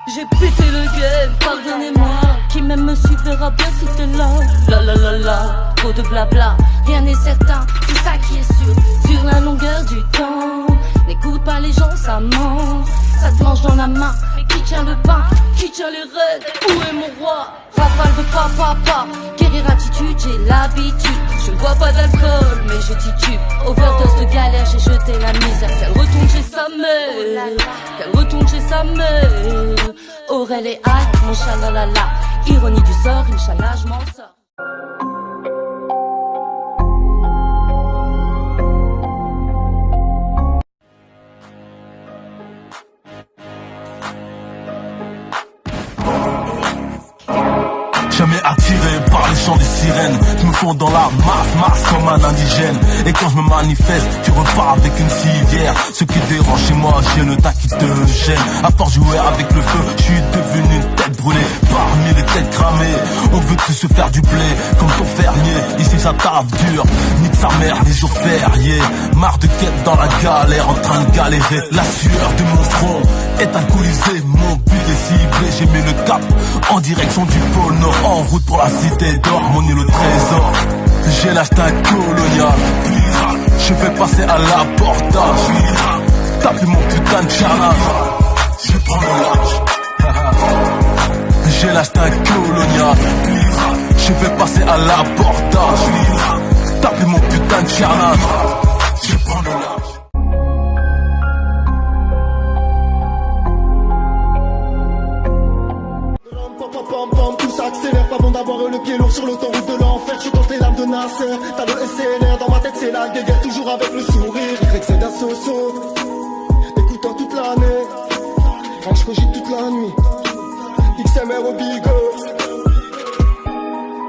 J'ai pété le game, pardonnez-moi. Qui même me suit verra bien si t'es là. La la la la, trop de blabla. Rien n'est certain, c'est ça qui est sûr. Sur la longueur du temps, n'écoute pas les gens, ça ment. Ça te mange dans la main, mais qui tient le pain? Qui tient les rênes? Où est mon roi? Rafale de papa, guérir attitude, j'ai l'habitude. Je ne bois pas d'alcool, mais je titube. Overdose de galère, j'ai jeté la misère. Qu'elle retourne chez sa mère, qu'elle retourne chez sa mère. Aurel et Al, mon chalalala. Ironie du sort, Inch'Allah, je m'en sors. Jamais attiré par les chants des sirènes, je me fonds dans la masse comme un indigène. Et quand je me manifeste, tu repars avec une civière. Ce qui dérange chez moi, j'ai le tas qui te gêne. À force de jouer avec le feu, je suis devenu une tête brûlée. Parmi les têtes cramées, on veut tous se faire du blé comme ton fermier. Ici ça taffe dur, nique sa mère les jours fériés. Marre de quête dans la galère, en train de galérer. La sueur de mon front est alcoolisée, mon but est ciblé. J'ai mis le cap en direction du pôle Nord. En route pour la cité d'or, mon île au trésor. J'ai l'hashtag colonial. Je vais passer à l'abordage. Taper mon putain de charnage. Je prends le large. J'ai l'hashtag colonial. Je vais passer à l'abordage. Taper mon putain de charnage. Je prends le large. Tout s'accélère, pas bon d'avoir le pied lourd sur l'autoroute de l'enfer. Je compte les lames de Nasser. T'as le SLR dans ma tête, c'est la guéguerre, toujours avec le sourire. Y d'un soso, écoutant toute l'année. Quand je cogite toute la nuit, XMR au bigo.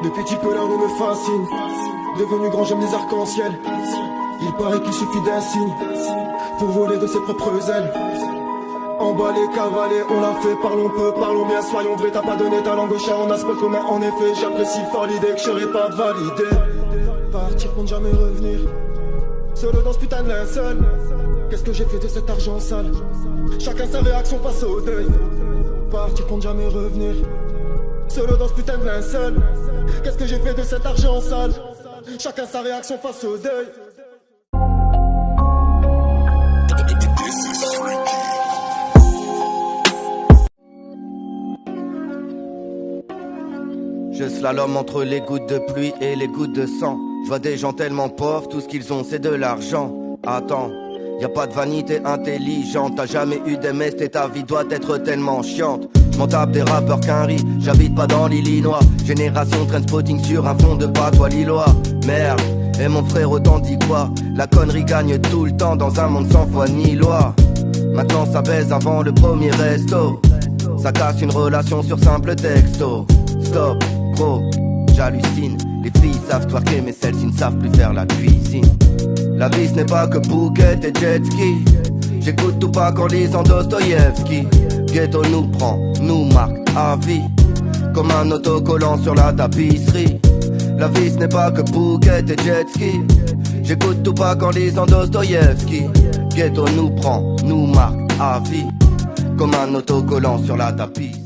Depuis petit peu la rue me fascine. Devenu grand, j'aime les arcs-en-ciel. Il paraît qu'il suffit d'un signe pour voler de ses propres ailes. Emballé, cavalé, on l'a fait, parlons peu, parlons bien, soyons vrais. T'as pas donné ta langue au chat, on a ce peu commun, en effet. J'apprécie fort l'idée que je serai pas validé. Partir pour ne jamais revenir, solo dans ce putain de linceul. Qu'est-ce que j'ai fait de cet argent sale? Chacun sa réaction face au deuil. Partir pour ne jamais revenir, solo dans ce putain de linceul. Qu'est-ce que j'ai fait de cet argent sale? Chacun sa réaction face au deuil. Je slalome entre les gouttes de pluie et les gouttes de sang. Je vois des gens tellement pauvres, tout ce qu'ils ont c'est de l'argent. Attends, y a pas de vanité intelligente. T'as jamais eu des messes et ta vie doit être tellement chiante. Je m'en tape des rappeurs qu'un riz, j'habite pas dans l'Illinois. Génération trainspotting sur un fond de patois lillois. Merde, et mon frère autant dit quoi? La connerie gagne tout le temps dans un monde sans foi ni loi. Maintenant ça baise avant le premier resto. Ça casse une relation sur simple texto. Stop, gros, j'hallucine. Les filles savent twerker mais celles-ci ne savent plus faire la cuisine. La vie ce n'est pas que Phuket et jet ski. J'écoute tout pas qu'en lisant Dostoïevski. Ghetto nous prend, nous marque à vie, comme un autocollant sur la tapisserie. La vie ce n'est pas que Phuket et jet ski. J'écoute tout pas qu'en lisant Dostoïevski. Ghetto nous prend, nous marque à vie, comme un autocollant sur la tapisserie.